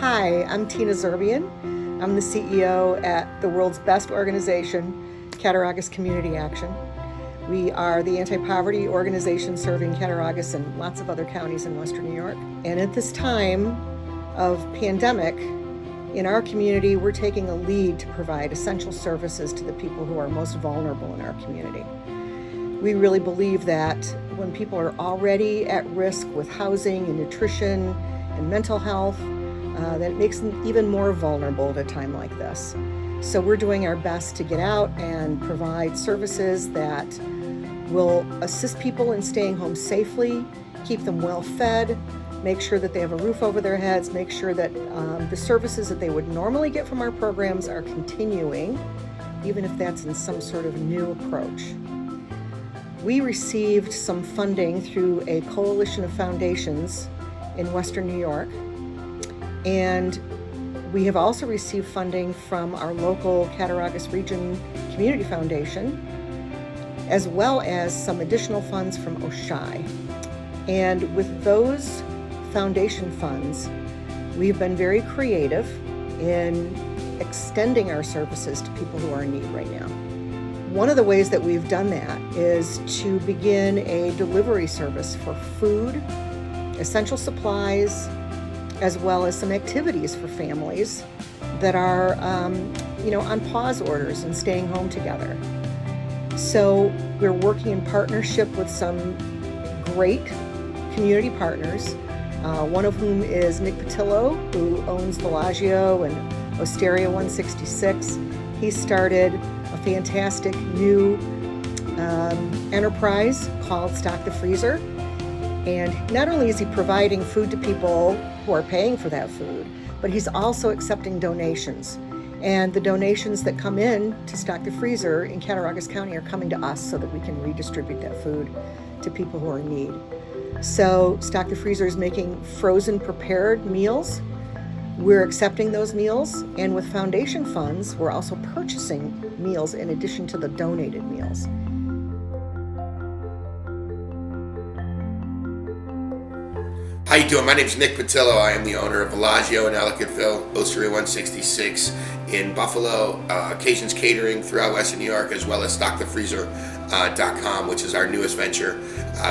Hi, I'm Tina Zerbian. I'm the CEO at the world's best organization, Cattaraugus Community Action. We are the anti-poverty organization serving Cattaraugus and lots of other counties in Western New York. And at this time of pandemic, in our community, we're taking a lead to provide essential services to the people who are most vulnerable in our community. We really believe that when people are already at risk with housing and nutrition and mental health, that it makes them even more vulnerable at a time like this. So we're doing our best to get out and provide services that will assist people in staying home safely, keep them well fed, make sure that they have a roof over their heads, make sure that the services that they would normally get from our programs are continuing, even if that's in some sort of new approach. We received some funding through a coalition of foundations in Western New York, and we have also received funding from our local Cattaraugus Region Community Foundation, as well as some additional funds from OSHI. And with those foundation funds, we've been very creative in extending our services to people who are in need right now. One of the ways that we've done that is to begin a delivery service for food, essential supplies, as well as some activities for families that are, on pause orders and staying home together. So we're working in partnership with some great community partners, one of whom is Nick Patillo, who owns Bellagio and Osteria 166. He started a fantastic new enterprise called Stock the Freezer. And not only is he providing food to people who are paying for that food, but he's also accepting donations. And the donations that come in to Stock the Freezer in Cattaraugus County are coming to us so that we can redistribute that food to people who are in need. So Stock the Freezer is making frozen prepared meals. We're accepting those meals, and with foundation funds, we're also purchasing meals in addition to the donated meals. How you doing? My name is Nick Patillo. I am the owner of Bellagio in Ellicottville, Osteria 166 in Buffalo, Occasions Catering throughout Western New York, as well as StockTheFreezer.com, which is our newest venture,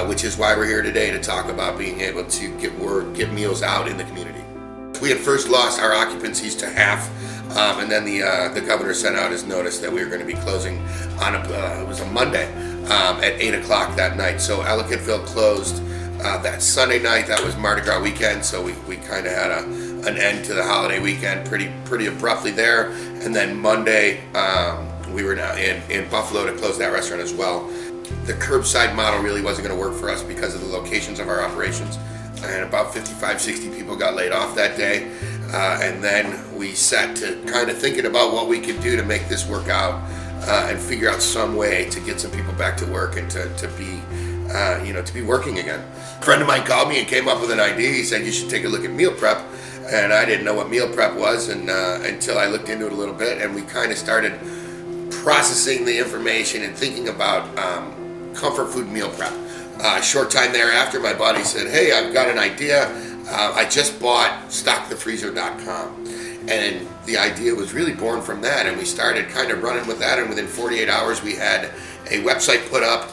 which is why we're here today to talk about being able to get meals out in the community. We had first lost our occupancies to half, and then the governor sent out his notice that we were going to be closing on it was a Monday at 8 o'clock that night. So Ellicottville closed that Sunday night. That was Mardi Gras weekend, so we kind of had an end to the holiday weekend pretty abruptly there. And then Monday, we were now in Buffalo to close that restaurant as well. The curbside model really wasn't going to work for us because of the locations of our operations. And about 55, 60 people got laid off that day. And then we set to kind of thinking about what we could do to make this work out and figure out some way to get some people back to work and to be working again. A friend of mine called me and came up with an idea. He said, you should take a look at meal prep. And I didn't know what meal prep was until I looked into it a little bit, and we kind of started processing the information and thinking about comfort food meal prep. A short time thereafter, my buddy said, hey, I've got an idea. I just bought StockTheFreezer.com. And the idea was really born from that, and we started kind of running with that, and within 48 hours we had a website put up,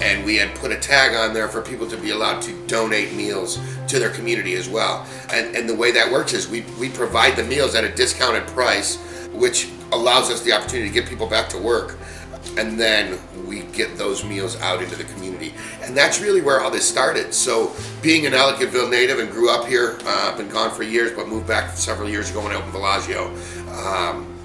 and we had put a tag on there for people to be allowed to donate meals to their community as well. And the way that works is we provide the meals at a discounted price, which allows us the opportunity to get people back to work, and then we get those meals out into the community. And that's really where all this started. So being an Ellicottville native and grew up here, been gone for years, but moved back several years ago when I opened Bellagio,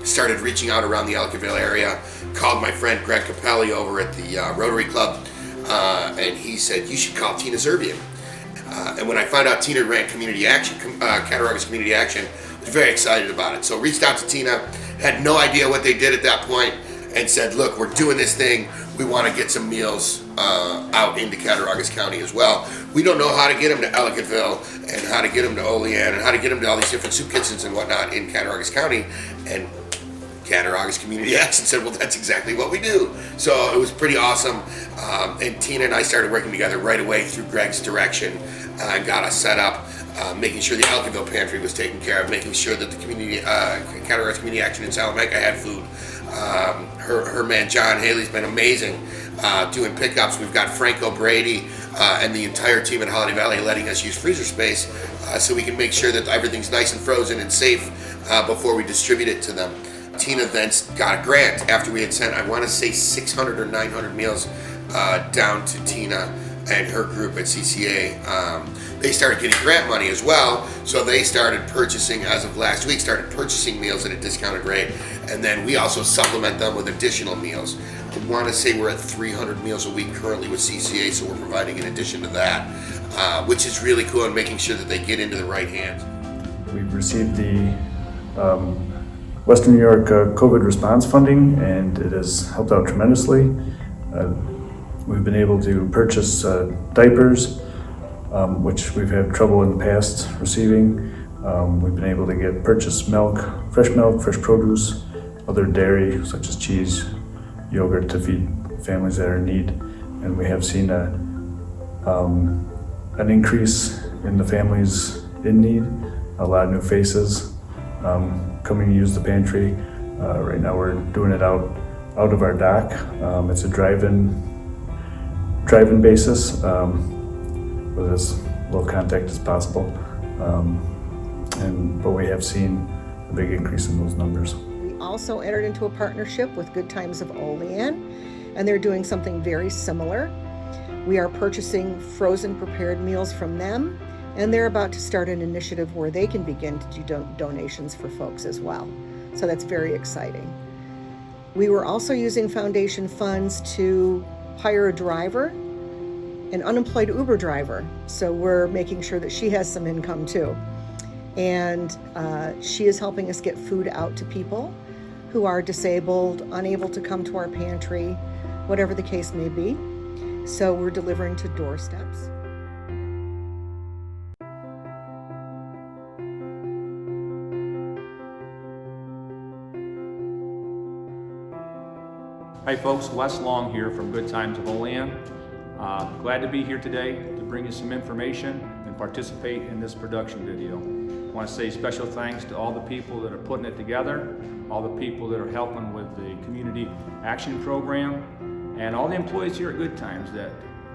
started reaching out around the Ellicottville area, called my friend Greg Capelli over at the Rotary Club, and he said, you should call Tina Zerbian. And when I found out Tina ran Community Action, Cattaraugus Community Action, I was very excited about it. So reached out to Tina, had no idea what they did at that point, and said, look, we're doing this thing. We want to get some meals out into Cattaraugus County as well. We don't know how to get them to Ellicottville and how to get them to Olean and how to get them to all these different soup kitchens and whatnot in Cattaraugus County. And Cattaraugus Community Action said, well, that's exactly what we do. So it was pretty awesome. And Tina and I started working together right away through Greg's direction and got us set up. making sure the Elkinville pantry was taken care of, making sure that the community, Cattaraugus Community Action in Salamanca had food. Her man John Haley's been amazing doing pickups. We've got Franco Brady and the entire team at Holiday Valley letting us use freezer space so we can make sure that everything's nice and frozen and safe before we distribute it to them. Tina then got a grant after we had sent, I want to say 600 or 900 meals down to Tina and her group at CCA. They started getting grant money as well, so they started purchasing, as of last week, started purchasing meals at a discounted rate, and then we also supplement them with additional meals. I want to say we're at 300 meals a week currently with CCA, so we're providing in addition to that, which is really cool and making sure that they get into the right hands. We've received the Western New York COVID response funding, and it has helped out tremendously. We've been able to purchase diapers, which we've had trouble in the past receiving. We've been able to purchase milk, fresh produce, other dairy such as cheese, yogurt to feed families that are in need. And we have seen an increase in the families in need, a lot of new faces coming to use the pantry. Right now we're doing it out of our dock. It's a drive-in basis with as low contact as possible. But we have seen a big increase in those numbers. We also entered into a partnership with Good Times of Olean, and they're doing something very similar. We are purchasing frozen prepared meals from them, and they're about to start an initiative where they can begin to do donations for folks as well. So that's very exciting. We were also using foundation funds to hire a driver, an unemployed Uber driver. So we're making sure that she has some income too. And she is helping us get food out to people who are disabled, unable to come to our pantry, whatever the case may be. So we're delivering to doorsteps. Hi folks, Wes Long here from Good Times of Olean. Glad to be here today to bring you some information and participate in this production video. I want to say special thanks to all the people that are putting it together, all the people that are helping with the Community Action Program, and all the employees here at Good Times that,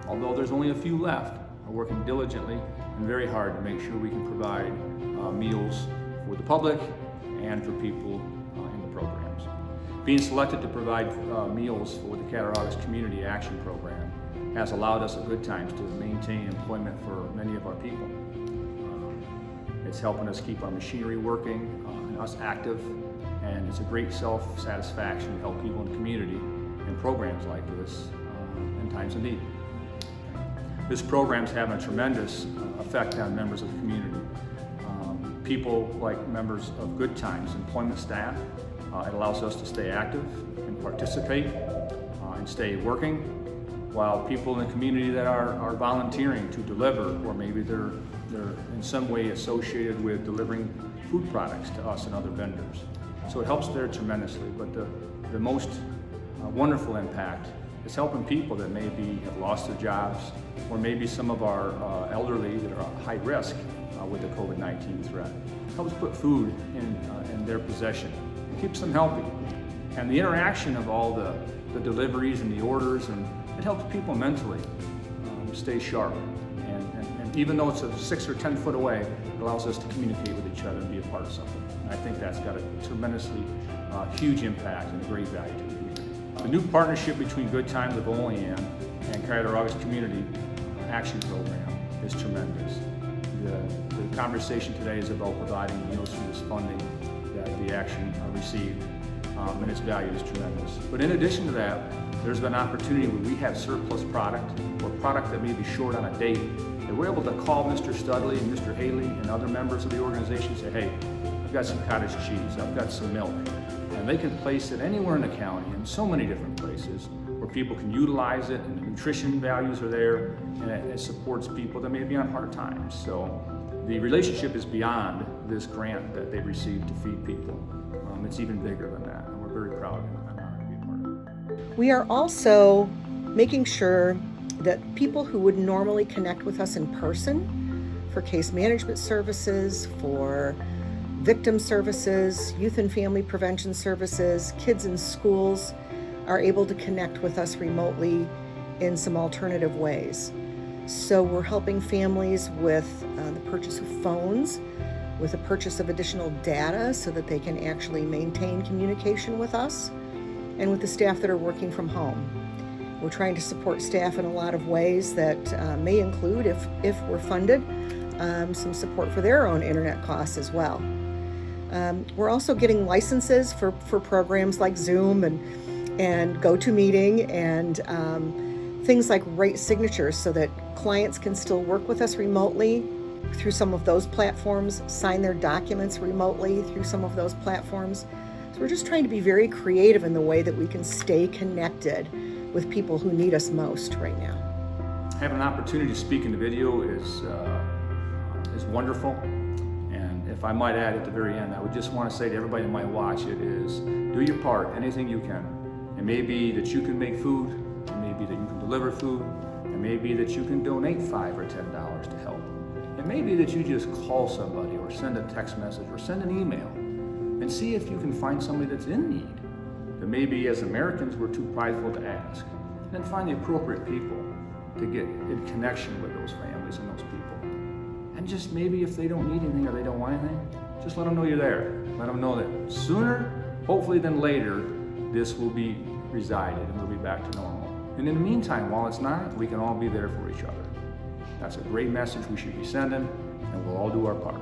although there's only a few left, are working diligently and very hard to make sure we can provide meals for the public and for people in the programs. Being selected to provide meals for the Cattaraugus Community Action Program has allowed us at Good Times to maintain employment for many of our people. It's helping us keep our machinery working and us active, and it's a great self-satisfaction to help people in the community in programs like this in times of need. This program is having a tremendous effect on members of the community. People like members of Good Times, employment staff, it allows us to stay active and participate and stay working, while people in the community that are volunteering to deliver, or maybe they're in some way associated with delivering food products to us and other vendors. So it helps there tremendously, but the most wonderful impact is helping people that maybe have lost their jobs, or maybe some of our elderly that are high risk with the COVID-19 threat. It helps put food in their possession. It keeps them healthy. And the interaction of all the deliveries and the orders, and it helps people mentally stay sharp. And even though it's 6 or 10 foot away, it allows us to communicate with each other and be a part of something. And I think that's got a tremendously huge impact and a great value to the community. The new partnership between Good Times of Olean and Cattaraugus Community Action Program is tremendous. The conversation today is about providing meals through this funding that the Action received, and its value is tremendous. But in addition to that, there's been an opportunity where we have surplus product, or product that may be short on a date, and we're able to call Mr. Studley and Mr. Haley and other members of the organization and say, hey, I've got some cottage cheese, I've got some milk. And they can place it anywhere in the county, in so many different places, where people can utilize it, and the nutrition values are there, and it supports people that may be on hard times. So the relationship is beyond this grant that they received to feed people. It's even bigger than that, and we're very proud and honored to be a part of it. We are also making sure that people who would normally connect with us in person for case management services, for victim services, youth and family prevention services. Kids in schools are able to connect with us remotely in some alternative ways. So we're helping families with the purchase of phones, with the purchase of additional data so that they can actually maintain communication with us, and with the staff that are working from home. We're trying to support staff in a lot of ways that may include, if we're funded, some support for their own internet costs as well. We're also getting licenses for programs like Zoom and GoToMeeting and things like rate signatures so that clients can still work with us remotely through some of those platforms, sign their documents remotely through some of those platforms. So we're just trying to be very creative in the way that we can stay connected with people who need us most right now. Having an opportunity to speak in the video is wonderful. And if I might add at the very end, I would just want to say to everybody that might watch it is, do your part, anything you can. It may be that you can make food, it may be that you can deliver food, it may be that you can donate $5 or $10 to help. It may be that you just call somebody or send a text message or send an email and see if you can find somebody that's in need that maybe as Americans we're too prideful to ask. And then find the appropriate people to get in connection with those families and those people. And just maybe if they don't need anything or they don't want anything, just let them know you're there. Let them know that sooner, hopefully than later, this will be resided and we'll be back to normal. And in the meantime, while it's not, we can all be there for each other. That's a great message we should be sending, and we'll all do our part.